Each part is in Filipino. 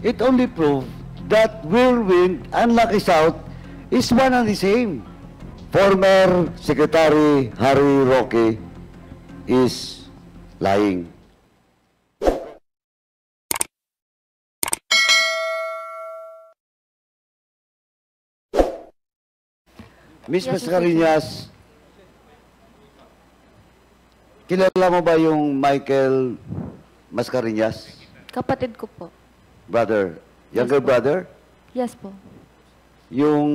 it only proved that Whirlwind and Lucky South is one and the same. Former Secretary Harry Roque is lying. Miss Mascareñas, kilala mo ba yung Michael Mascareñas? Kapatid ko po. Brother? Younger brother? Yes po. Yung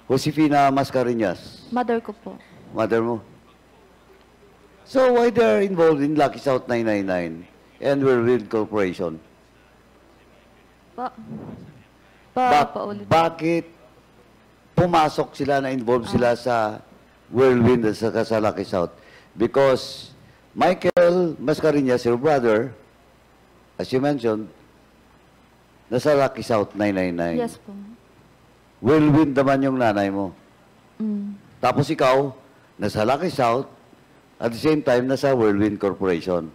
Josefina Mascareñas? Mother ko po. Mother mo? So why they're involved in Lucky South 999 and Whirlwind Corporation? Paulit. Bakit pumasok sila na involved sila sa Whirlwind at sa Lucky South? Because Michael Mascareñas, your brother, as you mentioned, nasa Lucky South 999. Yes po. Whirlwind naman yung nanay mo. Mm. Tapos ikaw, nasa Lucky South, at the same time, nasa Whirlwind Corporation.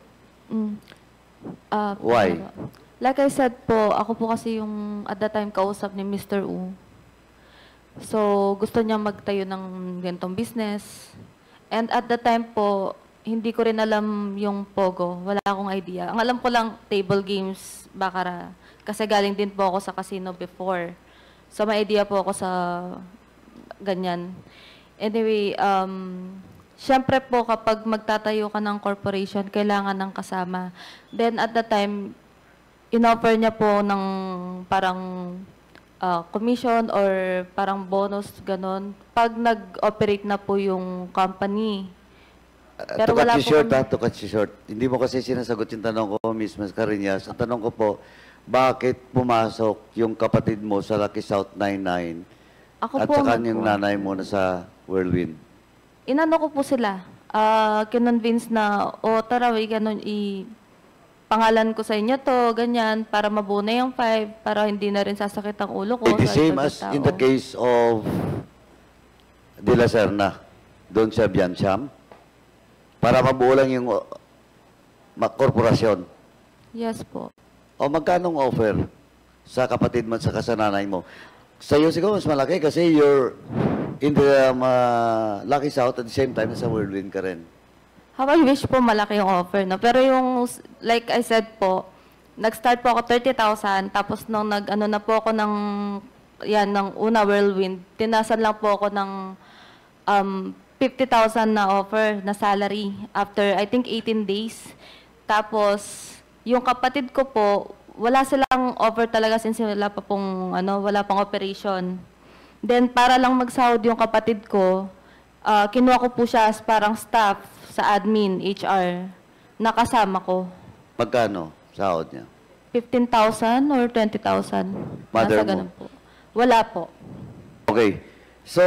Mm. Why? Like I said po, ako po kasi yung at that time kausap ni Mr. Wu. So, gusto niya magtayo ng ganitong business. And at the time po, hindi ko rin alam yung Pogo. Wala akong idea. Ang alam ko lang, table games, baccarat. Kasi galing din po ako sa casino before. So, may idea po ako sa ganyan. Anyway, syempre po, kapag magtatayo ka ng corporation, kailangan ng kasama. Then, at the time, in-offer niya po ng parang commission or parang bonus, ganon, pag nag-operate na po yung company. Pero wala po to cut you short. Hindi mo kasi sinasagot yung tanong ko, Ms. Mascareñas. Ang tanong ko po, bakit pumasok yung kapatid mo sa Lucky South 99 at saka yung nanay mo na sa Whirlwind? Inano ko po sila. Kinonvince na, tara, ganon, pangalan ko sa inyo to, ganyan, para mabuna yung 5, para hindi na rin sasakit ang ulo ko. The same as in the case of De La Serna, doon sa Biancham, para mabuo lang yung korporasyon. Yes po. O magkanong offer sa kapatid mo at sa kasananay mo? Sa'yo siguro mas malaki kasi you're in the Lucky South at the same time sa Whirlwind ka rin. How I wish po malaki yung offer, no? Pero yung, like I said po, nag-start po ako 30,000, tapos nung nag-ano na po ako ng una Whirlwind, tinasan lang po ako ng 50,000 na offer na salary after, I think, 18 days. Tapos, yung kapatid ko po, wala silang offer talaga since wala pa pong, wala pang operation. Then, para lang magsahod yung kapatid ko, kinuha ko po siya as parang staff sa admin, HR, nakasama ko. Magkano sahod niya? 15,000 or 20,000. Mother Nasa ganun po. Wala po. Okay. So,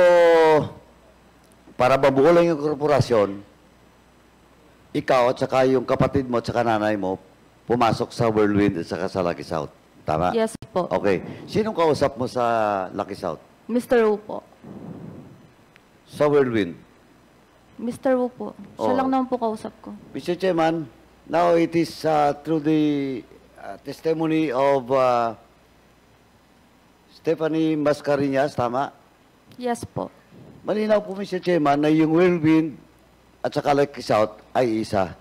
para mabuo lang yung korporasyon, ikaw at saka yung kapatid mo at saka nanay mo, pumasok sa Whirlwind at saka sa Lucky South. Tama? Yes po. Okay. Sinong kausap mo sa Lucky South? Mr. Wu po. Sa Whirlwind? Mr. Wu po. Siya lang naman po kausap ko. Mr. Chairman, now it is through the testimony of Stephanie Mascareñas, tama? Yes po. Malinaw po, Mr. Chairman, na yung Whirlwind at saka Lucky South ay isa.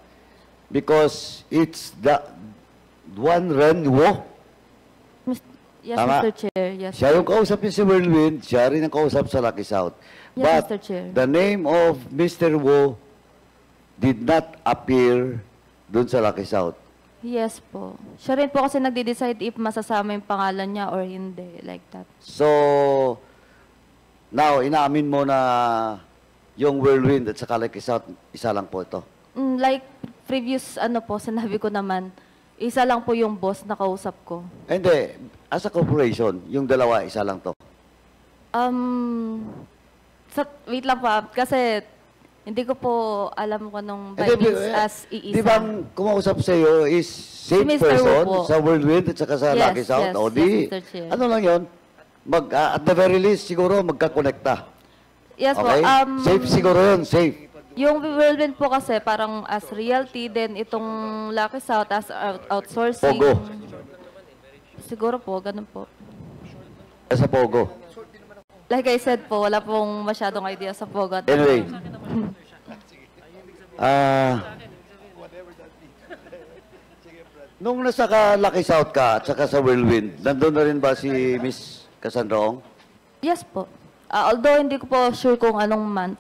Because it's the one Ren Wo. Yes, tama? Mr. Chair. Yes. Siya yung kausap niya si Whirlwind, siya rin ang kausap sa Lucky South. Yes, But Mr. Chair. the name of Mr. Wo did not appear dun sa Lucky South. Yes po. Siya rin po kasi nagde-decide if masasama yung pangalan niya or hindi, like that. So, now, inaamin mo na yung Whirlwind at saka Lucky South, isa lang po ito. Like previous po, sinabi ko naman, isa lang po yung boss na kausap ko. Hindi, as a corporation, yung dalawa, isa lang to. Wait lang po, kasi hindi ko po alam kung anong by means as iisa. Di ba ang kumausap sa iyo is safe Si Mr. person Wu po. sa Whirlwind at saka sa Yes, Lucky South? yes, O yes, di, Mr. Chair. ano lang yun? At the very least, siguro magkakonekta. Yes po. Okay? Safe siguro yun, safe. Yung Whirlwind po kasi parang as realty, then itong Lucky South as outsourcing. Pogo. Siguro po, ganun po. Sa Pogo. Like I said po, wala pong masyadong idea sa Pogo. Anyway. Nung nasa Lucky South ka at saka sa Whirlwind, nandun na rin ba si Miss Cassandra Ong? Yes po. Although hindi ko po sure kung anong month.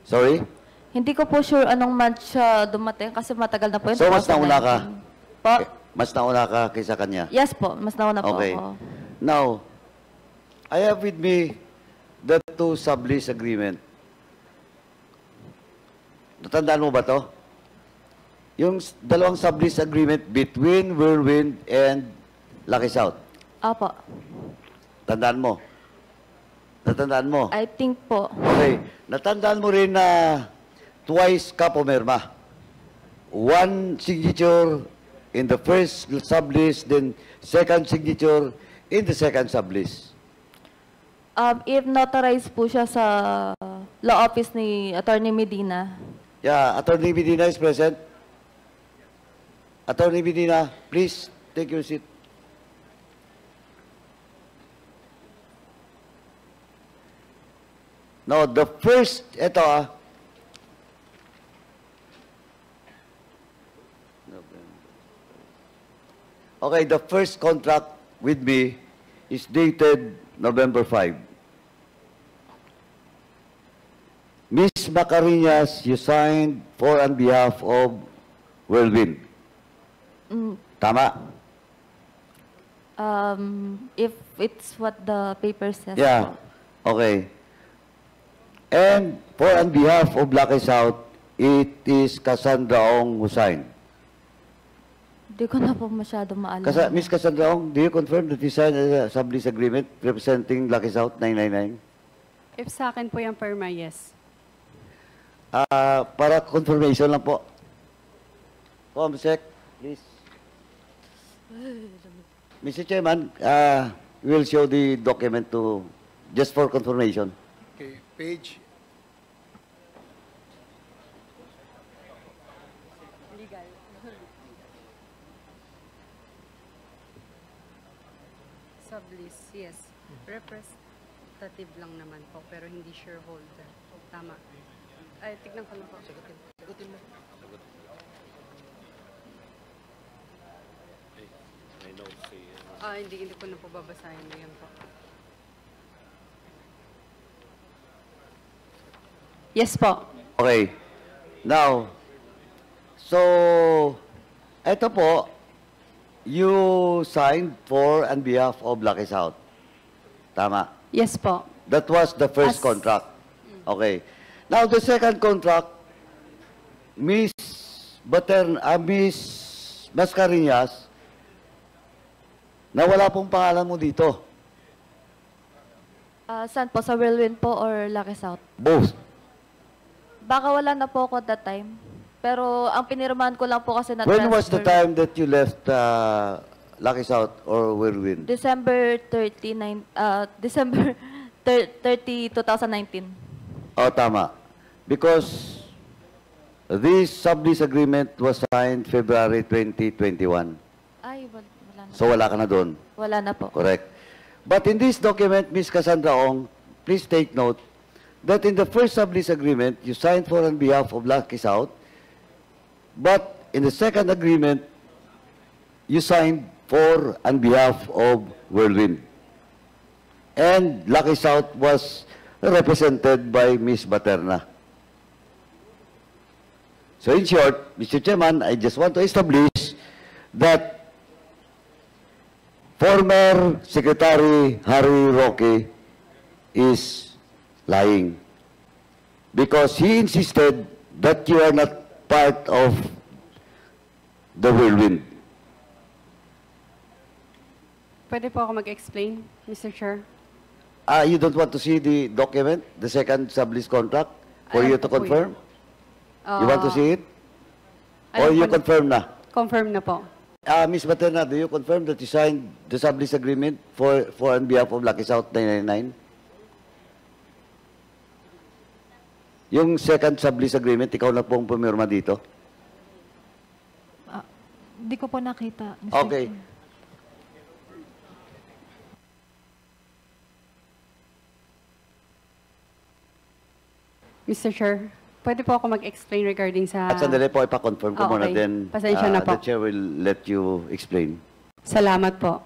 Sorry? Hindi ko po sure anong month siya dumating kasi matagal na po yun. So, mas nauna ka? 2019. Po? Mas nauna ka kaysa kanya? Yes po, mas nauna po Okay. ako. Now, I have with me the two sublease agreement. Natandaan mo ba to? Yung dalawang sublease agreement between Whirlwind and Lucky South. Apo. Tandaan mo? Natandaan mo? I think po. Okay. Natandaan mo rin na twice ka pumirma. One signature in the first sublease, then second signature in the second sublease. If notarized po siya sa law office ni Attorney Medina. Yeah, Attorney Medina is present. Attorney Medina, please take your seat. No, the first, Okay, the first contract with me is dated November 5. Miss Macarinas, you signed for on behalf of Whirlwind. Tama? If it's what the paper says. Yeah. Po. Okay. And for on behalf of Lucky South, it is Cassandra Ong who signed. Hindi ko na po masyado maalala. Miss Cassandra Ong, do you confirm that you signed a sublease agreement representing Lucky South 999? If sa akin po yung perma, yes. Para confirmation lang po. Comsec, please. Mr. Chairman, we'll show the document to, just for confirmation. Okay, page. Legal. Sublease, yes. Representative lang naman po, pero hindi shareholder. Tama. Ay, tignan ko lang po. Sagutin mo. Hindi ko na po babasahin ngayon po. Yes po. Okay. Now, so, eto po, you signed for on behalf of Lucky South. Tama? Yes po. That was the first As- contract. Okay. Now, the second contract, Miss Mascareñas, na wala pong pangalan mo dito. Saan po? Sa Whirlwind po or Lucky South? Both. Baka wala na po ako that time. Pero ang pinirmahan ko lang po kasi na When was the transfer. time that you left Lucky South or Whirlwind? December 30, 2019. Oh, tama. Because this sublease agreement was signed February 2021. Ay, wala na. So wala ka na doon. Wala na po. Correct. But in this document, Ms. Cassandra Ong, please take note that in the first sublease agreement, you signed for on behalf of Lucky South, but in the second agreement, you signed for on behalf of Whirlwind. And Lucky South was represented by Ms. Baterna. So in short, Mr. Chairman, I just want to establish that former Secretary Harry Roque is lying because he insisted that you are not part of the Whirlwind. Pwede po ako mag-explain, Mr. Chair? You don't want to see the document, the second sublease contract, for Alam you to ko po confirm? You want to see it? Or Alam you ko na- confirm na? Confirm na po. Ms. Baterna, do you confirm that you signed the sublease agreement for on behalf of Lucky South 999? Yung second sublease agreement, ikaw na pong pumirma dito? Hindi ko po nakita. Mr. Okay. Chair. Mr. Chair, pwede po ako mag-explain regarding sa... At sandali po, ipa-confirm ko muna, Okay. then Pasensya na po. the chair will let you explain. Salamat po.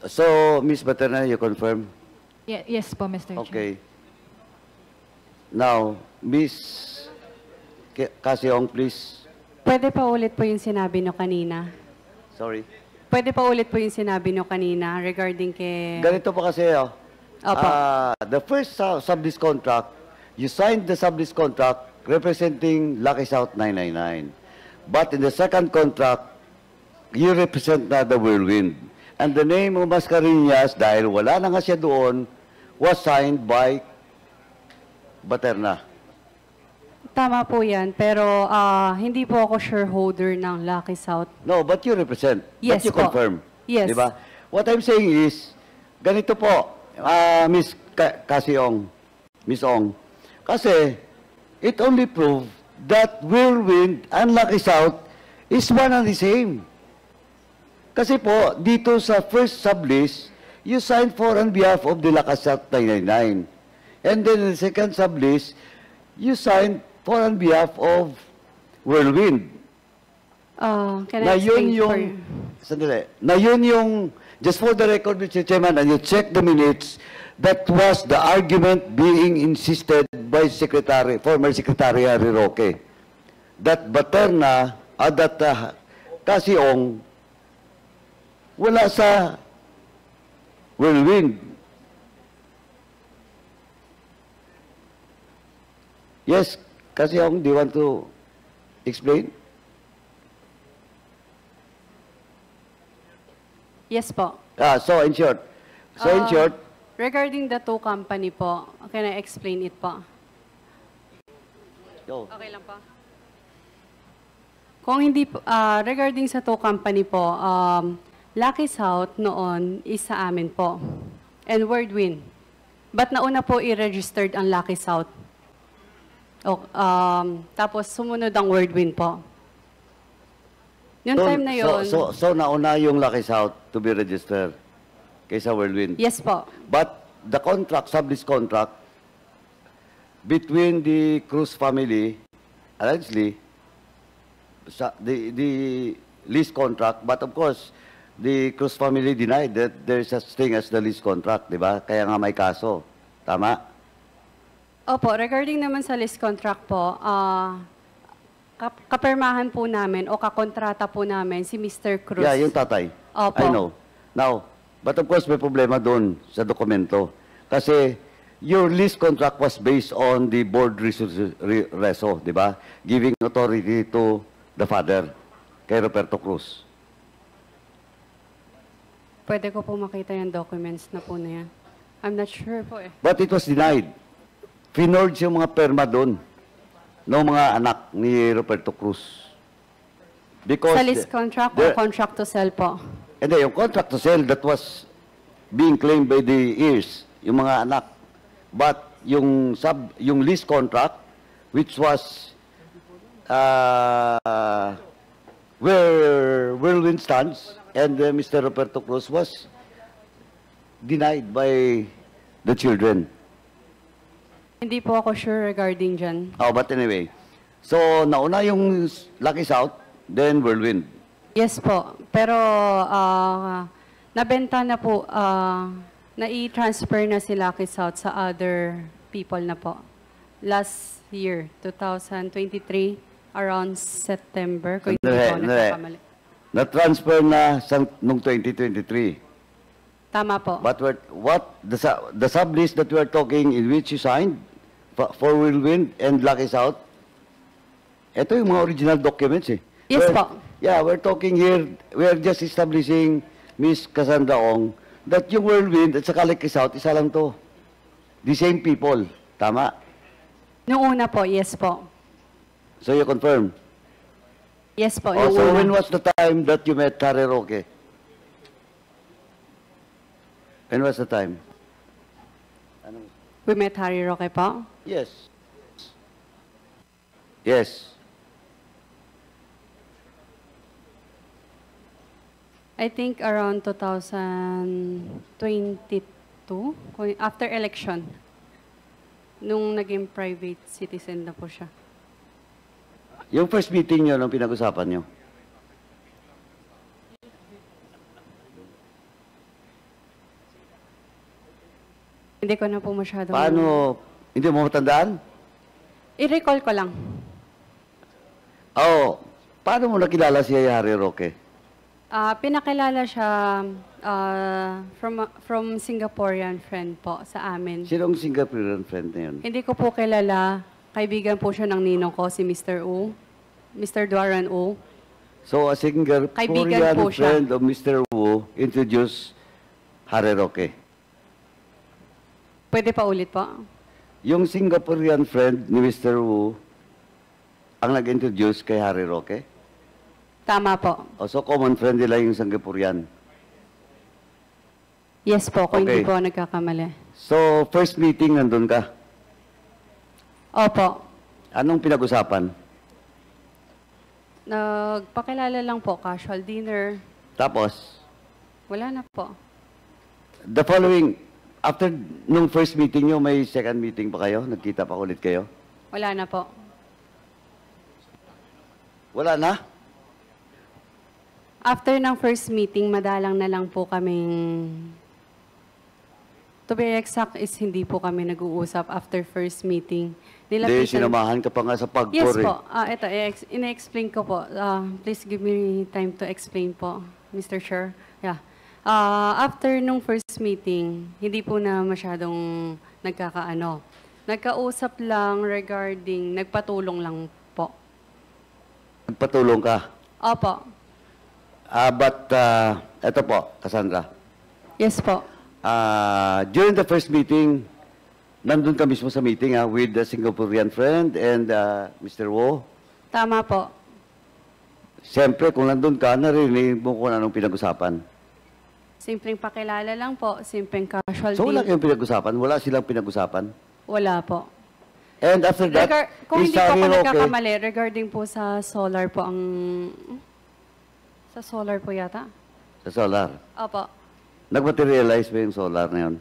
So, Ms. Baterna, you confirm? Yes po, Mr. Chair. Okay. Now, Ms. Casiong, please. Pwede pa ulit po yung sinabi nyo kanina. Sorry. Pwede pa ulit po yung sinabi nyo kanina regarding kay... Ganito pa kasi, oh. Opo. The first sublease contract, you signed the sublease contract representing Lucky South 999. But in the second contract, you represent na the Whirlwind. And the name of Mascareñas, dahil wala na nga siya doon, was signed by Baterna. Tama po yan, pero hindi po ako shareholder ng Lucky South. No, but you represent. Yes But you po. confirm. Yes. Diba? What I'm saying is, ganito po, Ms. Casiong, Ms. Ong, kasi it only proved that Whirlwind and Lucky South is one and the same. Kasi po, dito sa first sublease, you signed for on behalf of the Lucky South 999. And then in the second sublease, you signed for on behalf of Whirlwind. Can Na I yun explain yung, sandali, na yun yung, just for the record, Mr. Chairman, and you check the minutes, that was the argument being insisted by former Secretary Harry Roque, that Baterna, that Casiong, wala sa Whirlwind. Yes, Casiong, do you want to explain? Yes po. So in short, Regarding the two company po, can I explain it po? go. Okay lang po. Kung hindi po, regarding sa two company po, Lucky South noon is sa amin po. And Whirlwind. But nauna po i-registered ang Lucky South. Tapos sumunod ang Whirlwind po. Yung time na yun, So nauna yung Lucky South to be registered kaysa Whirlwind. yes po. But the contract, sublease contract, between the Cruz family, allegedly, the lease contract, but of course, the Cruz family denied that there is such thing as the lease contract, di ba? Kaya nga may kaso. Tama? Opo, regarding naman sa lease contract po, kapirmahan po namin o kakontrata po namin si Mr. Cruz. Yeah, yung tatay. Opo. I know. Now, but of course, may problema doon sa dokumento. Kasi your lease contract was based on the board reso, di ba? Giving authority to the father, kay Roberto Cruz. Pwede ko po makita yung documents na po na yan. I'm not sure po eh. But it was denied. Finorge yung mga perma doon ng mga anak ni Roberto Cruz. Because Sa lease contract o contract to sell po? Hindi, yung contract to sell that was being claimed by the heirs, yung mga anak. But yung lease contract, which was where Whirlwind stands, and Mr. Roberto Cruz was denied by the children. Hindi po ako sure regarding dyan. Oh, but anyway, so nauna yung Lucky South, then Whirlwind. Yes po. Pero nabenta na po, na-i-transfer na si Lucky South sa other people na po. Last year, 2023, around September, kung hindi po ako nagkakamali. Na-transfer na noong 2023. Tama po. But the sublease that we are talking in which you signed for Whirlwind and Lucky South, ito yung mga original documents eh. Yes po. Yeah, we're talking here, we're just establishing, Miss Cassandra Ong, that yung Whirlwind at saka Lucky South, isa lang to. The same people. Tama? Noong una po, yes po. So you confirm? Yes po, Oh, yung so una. when was the time that you met Harry Roque? When was the time? We met Harry Roque po. Yes. Yes. I think around 2022, after election, nung naging private citizen na po siya. Yung first meeting nyo, nung pinag-usapan nyo? Hindi ko na po masyadong... Paano? Hindi mo matandaan? I-recall ko lang. Oo. Paano mo nakilala si Harry Roque? Pinakilala siya from Singaporean friend po sa amin. Sinong Singaporean friend na yun? Hindi ko po kilala. Kaibigan po siya ng ninong ko, si Mr. Wu. Mr. Duaran Wu. So, a Kaibigan Singaporean po siya. friend of Mr. Wu introduced Harry Roque. Pwede pa ulit po? Yung Singaporean friend ni Mr. Wu ang nag-introduce kay Harry Roque? Tama po. O, so, common friend nila yung Singaporean. Yes po, kung hindi Okay. po ako nagkakamali. So, first meeting nandun ka. Opo. Anong pinag-usapan? Nagpakilala lang po, casual dinner. Tapos, Wala na po. the following, after nung first meeting nyo, may second meeting pa kayo? Nagkita pa ulit kayo? Wala na po. Wala na? After ng first meeting, madalang na lang po kaming... To be exact is hindi po kami nag-uusap after first meeting. Hindi, Nilapitan- sinamahan ka pa nga sa pagkor Yes eh. po. Ito, ina-explain ko po. Please give me time to explain po, Mr. Chair. Yeah. After nung first meeting, hindi po na masyadong nagkakaano. Nagkausap lang regarding, nagpatulong lang po. Nagpatulong ka. Opo. But, eto po, Cassandra. Yes po. During the first meeting, nandun ka mismo sa meeting with the Singaporean friend and Mr. Wo. Tama po. Siyempre, kung nandun ka, narinig mo kung anong pinag-usapan. Simpleng pakilala lang po. Simpleng casual So, wala din. kayong pinag-usapan? Wala silang pinag-usapan? Wala po. And after that, Kung is hindi po Harry ako Roque- nagkakamali, regarding po sa solar po ang... Sa solar po yata? Sa solar. Opo. Nag-materialize ba yung solar na yun?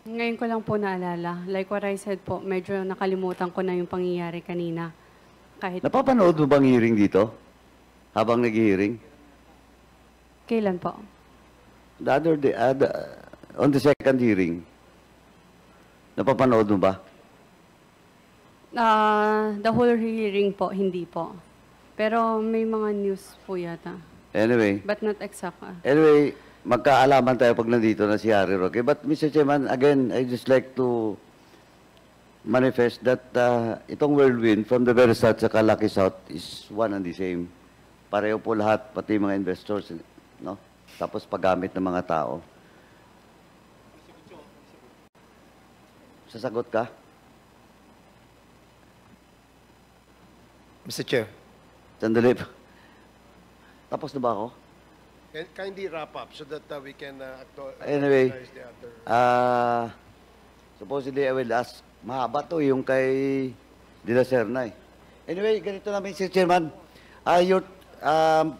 Ngayon ko lang po naalala. Like what I said po, medyo nakalimutan ko na yung pangyayari kanina. Kahit Napapanood mo bang hearing dito? Habang nag-hearing? kailan po? The other day, on the second hearing, napapanood mo ba? The whole hearing po, hindi po. Pero may mga news po yata. Anyway, But not exact. Anyway, magkaalaman tayo pag nandito na si Harry Roque. But Mr. Chairman, again, I just like to manifest that itong whirlwind from the very start sa Lucky South is one and the same. Pareho po lahat, pati mga investors, no? Tapos paggamit ng mga tao. Sasagot ka? Mr. Chair, Sandali pa. Tapos na ba ako? can kindly wrap up so that we can Anyway, recognize the other. Supposedly, I will ask, mahaba to yung kay De La Serna eh. Anyway, ganito na, Mr. Chairman.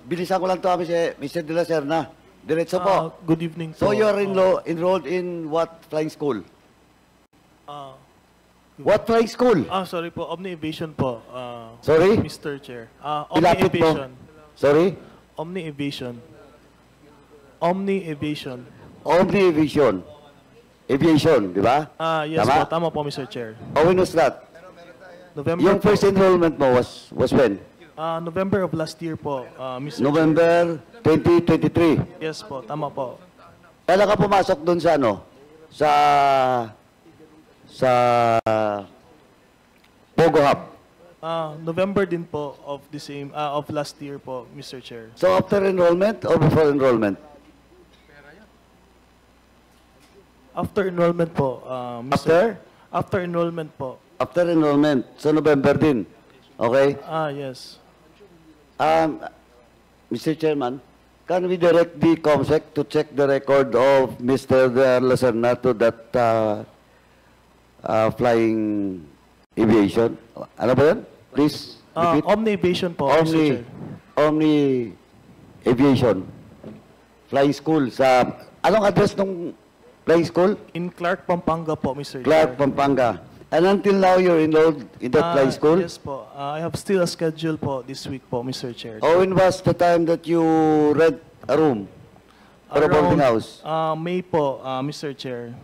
Bilisan ko lang to, Mr. De La Serna. Diretso po. Good evening So, po. you're enrolled in what flying school? Uh, What flying school? sorry po, Omni Aviation po. Sorry? Mr. Chair. Omni Ilapit mo. Aviation. Sorry? Omni Aviation. Omni Aviation. Omni Aviation. Aviation, di ba? Yes Tama? po, tama po, Mr. Chair. Oh, when was that? November Yung po. first enrollment mo was when? November of last year po, Mr. Chair. November 2023. Yes po, tama po. Kailan ka pumasok doon sa ano? Sa Pogo Hub. November din po of the same of last year po, Mr. Chair. So after enrollment or before enrollment? After enrollment po, After? After enrollment po. After enrollment. So November din. Okay? Yes. Mr. Chairman, can we direct the COMSEC to check the record of Mr. De La Serna to that flying aviation? Ano ba yun? Please, repeat. Omni Aviation po, Mr. Chair. Omni Aviation. Flying school sa... Anong address ng flying school? In Clark, Pampanga po, Mr. Clark, Chair. Pampanga. And until now, you're enrolled in that flying school? Yes po. I have still a schedule po this week po, Mr. Chair. Or when was the time that you rent a room for a boarding house? May po, Mr. Chair.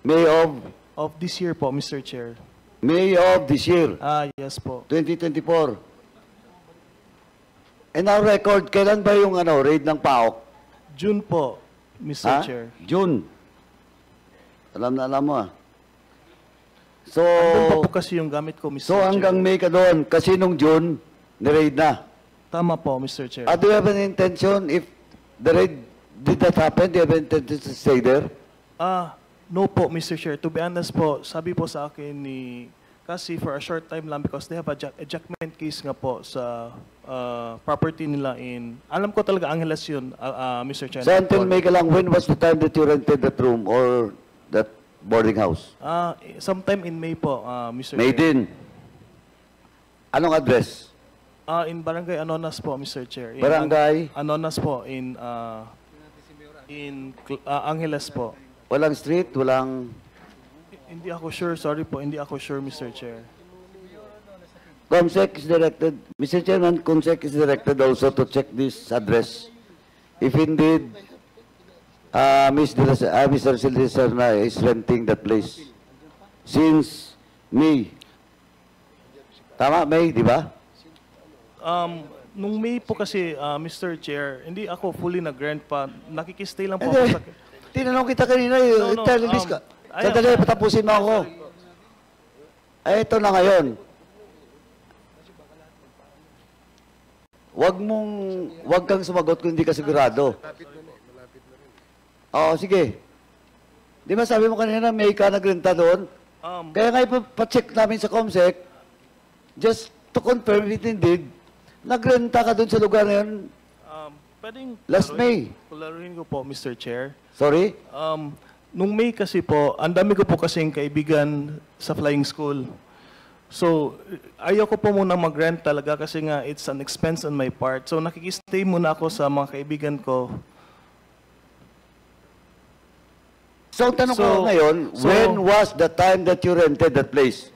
May of Of this year po, Mr. Chair. May of this year, Yes po. 2024. And our record, kailan ba yung raid ng PAOK? June po, Mr. Chair. June. Alam na alam mo So, Andun pa po kasi yung gamit ko, Mr. so Chair. hanggang May ka doon, kasi nung June, ni-raid na. Tama po, Mr. Chair. Do you have an intention, if the raid did not happen, do you have an intention to stay there? No po, Mr. Chair. To be honest po, sabi po sa akin ni kasi for a short time lang because they have a ejectment case nga po sa property nila in, alam ko talaga Angeles yun, Mr. Chair. So until May ka lang, when was the time that you rented that room or that boarding house? Sometime in May po, Mr. May Chair. din. Anong address? In Barangay Anonas po, Mr. Chair. In Barangay? Anonas po, in Angeles po. Walang street, walang... Hindi ako sure, sorry po, hindi ako sure, Mr. Chair. COMSEC is directed, Mr. Chairman, COMSEC is directed also to check this address. If indeed, Mr. Silvestre is renting that place since May. Tama, May, di ba? Nung May po kasi, Mr. Chair, hindi ako fully nag-grant pa. Nakikistay lang po ako sa... Tinanong kita kanina, No, no, list ka. Sandali, patapusin mo ako. Ay, ito na ngayon. Wag kang sumagot kung hindi ka sigurado. Oo, sige. Di ba sabi mo kanina, may ka nagrenta doon? Kaya nga ipacheck namin sa COMSEC, just to confirm if indeed, nagrenta ka doon sa lugar na yun. Pwedeng... Last May. Kularuhin ko po, Mr. Chair. Sorry? Nung May kasi po, ang dami ko po kasing kaibigan sa flying school. So, ayoko po muna mag-rent talaga kasi nga it's an expense on my part. So, nakikistay muna ako sa mga kaibigan ko. So, ang tanong ko ngayon, when was the time that you rented that place?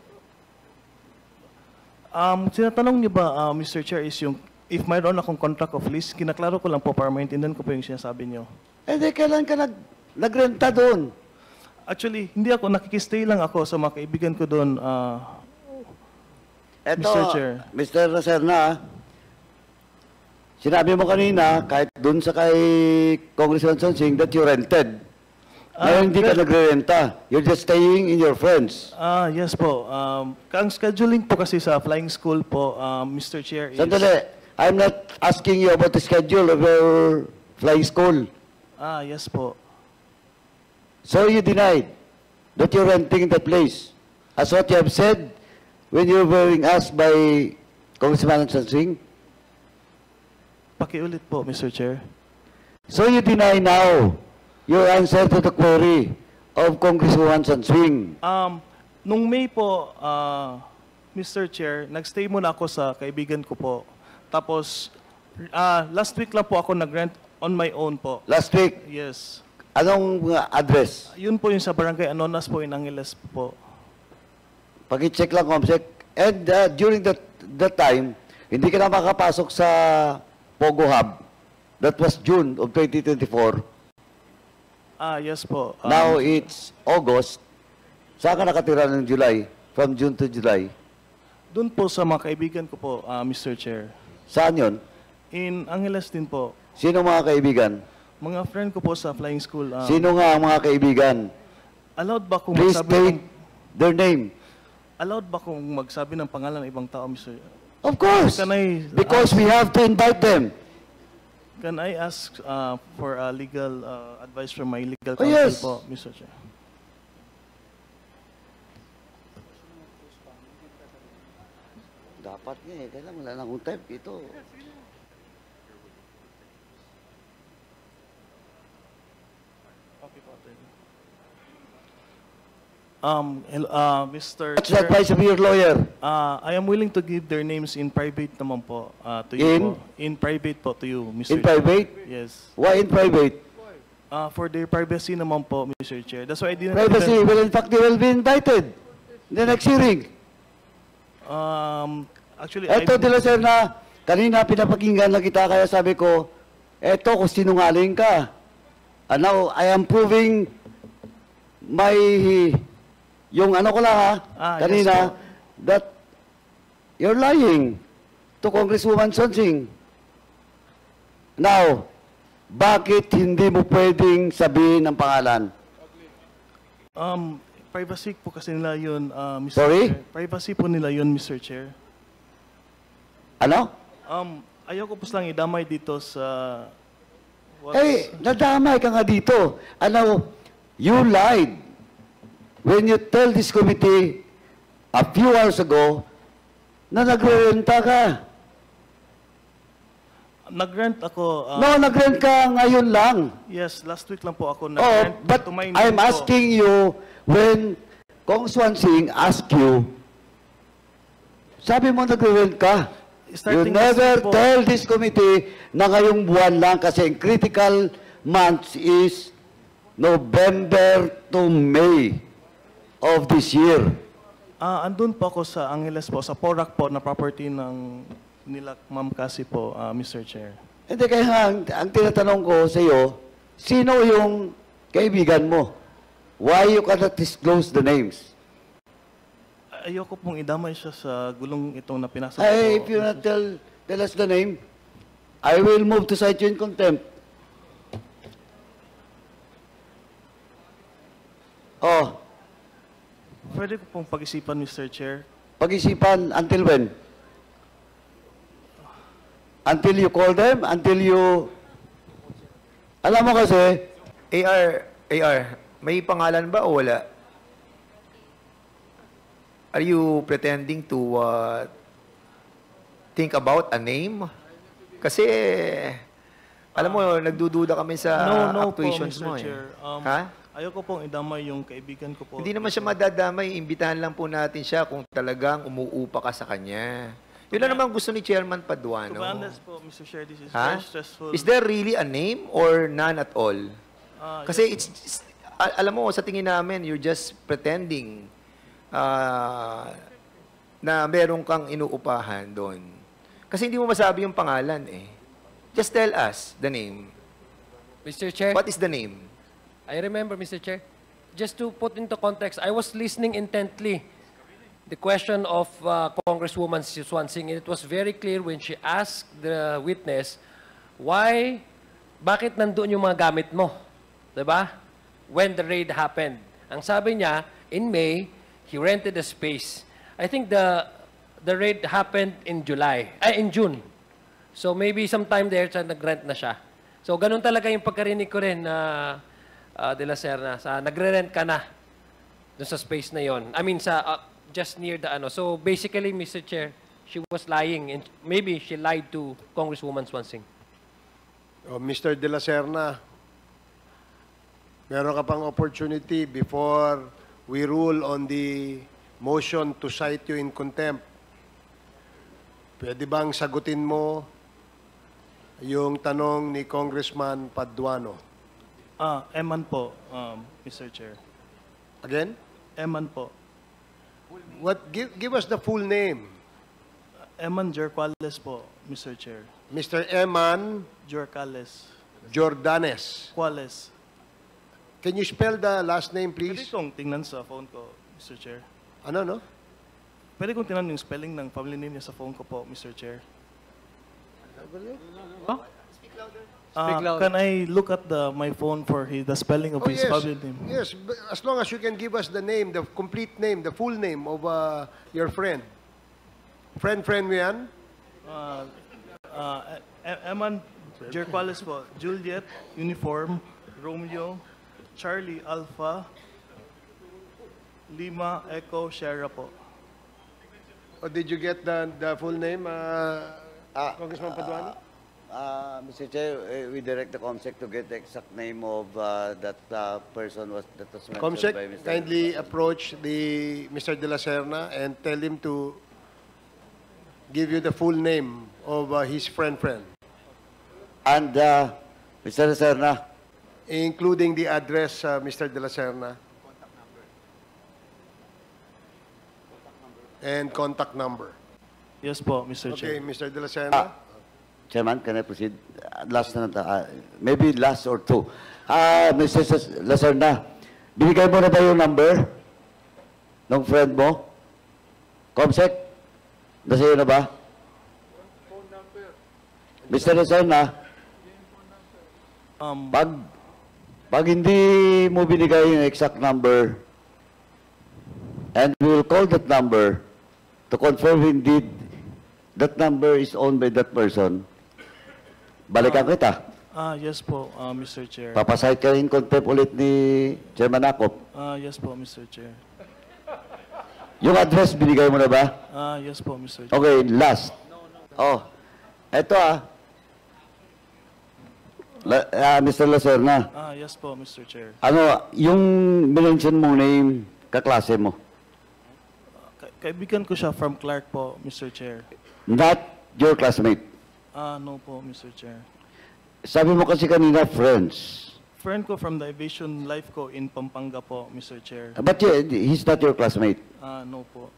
Tinatanong niyo ba, Mr. Chair, is yung if mayroon akong contract of lease, kinaklaro ko lang po para maintindihan ko po yung sinasabi niyo. Eh, di, kailan ka nagrenta doon? Actually, hindi ako, nakikistay lang ako sa mga kaibigan ko doon, Eto, Mr. Chair. Mr. Lacerna, sinabi mo kanina, kahit doon sa kay Congressman Sonsing, that you rented. Ngayon hindi ka nagre-renta. You're just staying in your friends. Yes po. Ang scheduling po kasi sa flying school po, Mr. Chair, is... Sandali, I'm not asking you about the schedule of your flying school. Yes po. So you denied that you're renting the place. As what you have said when you were being asked by Congressman Sonsing. Pakiulit po, Mr. Chair. So you deny now your answer to the query of Congresswoman Sonsing. Nung May po, Mr. Chair, nagstay muna ako sa kaibigan ko po. Tapos, last week lang po ako nag-rent on my own po. Last week, Yes. anong address? Yun po yung sa Barangay Anonas po in Angeles po. Pag-check lang, Comsec. And during that time, hindi ka na makapasok sa Pogo Hub. That was June of 2024. Yes po. Now it's August. Saan ka nakatira ng July? From June to July? Doon po sa mga kaibigan ko po, Mr. Chair. Saan yun? In Angeles din po. Sino mga kaibigan? Mga friend ko po sa flying school. Sino nga ang mga kaibigan? Allowed ba kung Please magsabi state their name. allowed ba kung magsabi ng pangalan ng ibang tao, Mr. Of course. Can I Because we have to invite them. Can I ask for legal advice from my legal Oh, counsel yes. po, Mr. Chair? Dapat nga eh. Kailan wala na akong type. Ito. Okay po, attorney. Mr. What's the Chair, advice of your lawyer? I am willing to give their names in private naman po to you In? po. In private po to you, Mr. In private? Yes. Why in private? For their privacy naman po, Mr. Chair. That's why I didn't Privacy. even... Well, in fact, they will be invited in the next hearing. Actually, Eto, De La Serna, kanina pinapakinggan lang kita, kaya sabi ko, eto, kung sinungaling ka. And now, I am proving my, yung ano ko lang ha, Yes kanina, po. that you're lying to Congresswoman Sonsing. Now, bakit hindi mo pwedeng sabihin ang pangalan? Privacy po kasi nila yun, Mr. Sorry? Chair. Privacy po nila yun, Mr. Chair. Ano? Ayoko po lang idamay dito sa... Eh, nadamay ka nga dito. Ano, you lied when you tell this committee a few hours ago na nagre-renta ka. Nag-rent ako... No, nag-rent ka ngayon lang. Yes, last week lang po ako Oh, nag-rent. but to my I'm name po. asking you, when Kong Swan Sing asked you, sabi mo nagre-rent ka. You Starting never last week po. tell this committee na ngayong buwan lang kasi ang critical months is November to May of this year. Andun po ako sa Angeles po, sa Porac po, na property ng nila Ma'am Cassie po, Mr. Chair. Hindi, kaya nga, ang tinatanong ko sa iyo, sino yung kaibigan mo? Why you cannot disclose the names? Ayoko pong idamay siya sa gulong itong na pinasa Hey, if ko. you not tell us the name, I will move to cite you in contempt. Oh, Pwede ko pong pag-isipan, Mr. Chair. pag-isipan until when? Until you call them? Until you... Alam mo kasi, AR, may pangalan ba o wala? Are you pretending to think about a name? Kasi, alam mo, nagdududa kami sa No po, actuations Mr. mo. Chair. Ha? Ayoko pong idamay yung kaibigan ko po. Hindi naman siya madadamay. Imbitahan lang po natin siya kung talagang umuupa ka sa kanya. Yun lang naman gusto ni Chairman To Paduano. be honest po, Mr. Chair, this is Ha? very stressful. Is there really a name or none at all? Kasi alam mo, sa tingin namin, you're just pretending na meron kang inuupahan doon. Kasi hindi mo masabi yung pangalan eh. Just tell us the name. Mr. Chair, What is the name? I remember, Mr. Chair, just to put into context, I was listening intently the question of Congresswoman Swansing, and it was very clear when she asked the witness, bakit nandoon yung mga gamit mo? Diba? When the raid happened. Ang sabi niya, in May, he rented a space. I think the raid happened in June. So maybe sometime there, nag-rent na siya. So ganun talaga yung pagkarinig ko rin na De La Serna, nagre-rent ka na dun sa space na yon. I mean, just near the ano. So basically, Mr. Chair, she was lying and maybe she lied to Congresswoman Swansing. Mr. De La Serna, meron ka pang opportunity before we rule on the motion to cite you in contempt. Pwede bang sagutin mo yung tanong ni Congressman Paduano? Eman po, Mr. Chair. Again? Eman po. Give us the full name. Eman Jerquales po, Mr. Chair. Mr. Eman Jerquales. Jordanes. Quales. Can you spell the last name, Pwede please? kong tingnan sa phone ko, Mr. Chair. Ano, no? Pwede kong tingnan yung spelling ng family name niya sa phone ko po, Mr. Chair. Can I look at my phone for the spelling of his family name? Yes, but as long as you can give us the name, the complete name, the full name of your friend. Friend mo yan? Eman Jerquales po. Juliet, Uniform, Romeo, Charlie, Alpha, Lima, Echo, Sierra po. Or did you get the full name, Congressman Paduano? Mr. Chair, we direct the COMSEC to get the exact name of that person that was mentioned Comsec, by Mr. kindly approach Mr. De La Serna and tell him to give you the full name of his friend. And Mr. Serna, Including the address, Mr. De La Serna. And contact number. Yes po, Mr. Okay, Chair. Mr. De La Serna. Chairman, can I proceed? Last na maybe last or two. Mr. Lacerna, binigay mo na ba yung number ng friend mo? Comsec? Nasa na ba? Mr. Lacerna, pag hindi mo binigay yung exact number, and we will call that number to confirm indeed that number is owned by that person, balikan kita. Yes po, Mr. Chair. Papasahit ka in contempt ulit ni Chairman Akop. Yes po, Mr. Chair. Yung address, binigay mo na ba? Yes po, Mr. Chair. Okay, last. Oh, eto Mr. Lacerna. Yes po, Mr. Chair. Ano, yung mention mong name, kaklase mo? Kaibigan ko siya from Clark po, Mr. Chair. Not your classmate. No po, Mr. Chair. Sabi mo kasi kanina, friends. Friend ko from the aviation life ko in Pampanga po, Mr. Chair. But he's not your classmate. No po.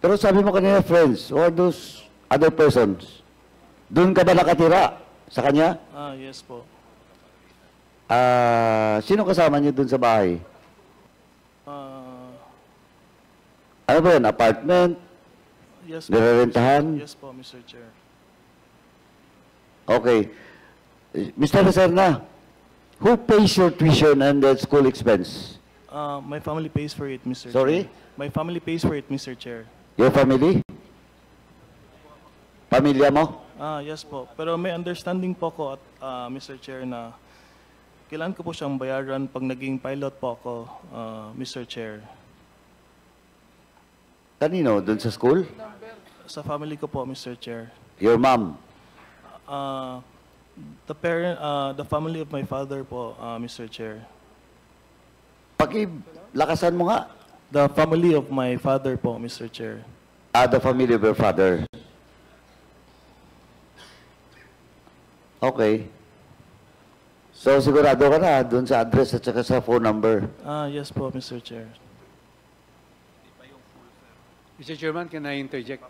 Pero sabi mo kanina, friends, or those other persons. Doon ka ba nakatira sa kanya? Yes po. Sino kasama niyo doon sa bahay? Ano ba yan? Apartment? Yes po. Nirerentahan? Yes po, Mr. Chair. Okay. Mr. Lacerna, who pays your tuition and the school expense? My family pays for it, Mr. Sorry? Chair. My family pays for it, Mr. Chair. Your family? Pamilya mo? Yes po. Pero may understanding po ko at Mr. Chair na kailan ko po siyang bayaran pag naging pilot po ako, Mr. Chair. Kanino? Doon sa school? Sa family ko po, Mr. Chair. Your mom? The family of my father po, Mr. Chair. Lakasan mo nga. The family of my father po, Mr. Chair. The family of your father. Okay. So, sigurado ka na doon sa address at saka sa phone number. Yes po, Mr. Chair. Mr. Chairman, can I interject?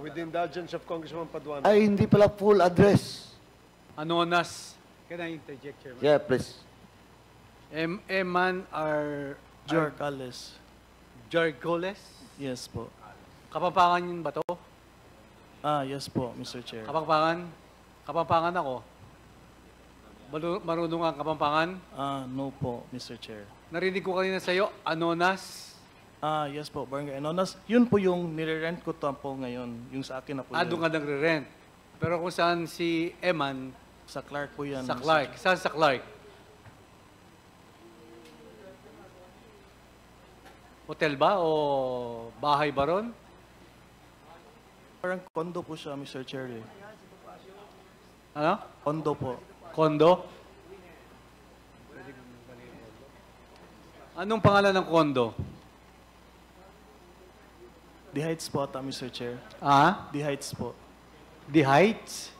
With the indulgence of Congressman Paduano. Ay, hindi pala full address. Anonas. Can I interject, Chairman? Yeah, please. Eman are... Jorcales. Jorgoles? Yes po. Kapampangan yun ba to? Yes po, Mr. Chair. Kapampangan? Kapampangan ako. Marunong ang Kapampangan? No po, Mr. Chair. Narinig ko kanina sa'yo, Anonas. Yes po, Barangay Anonas. Yun po yung nire-rent ko po ngayon. Yung sa akin na po yun. Doon ka nagre-rent. Pero kung saan si Eman, Sa Clark po yan. sa Mr. Clark. Chair. Saan sa Clark? Hotel ba o bahay ba ron? Parang condo po siya, Mr. Chair. Eh. Ano? Condo po. Kondo? Anong pangalan ng kondo? The Heights po ata, Mr. Chair. Ah? The Heights po. The Heights?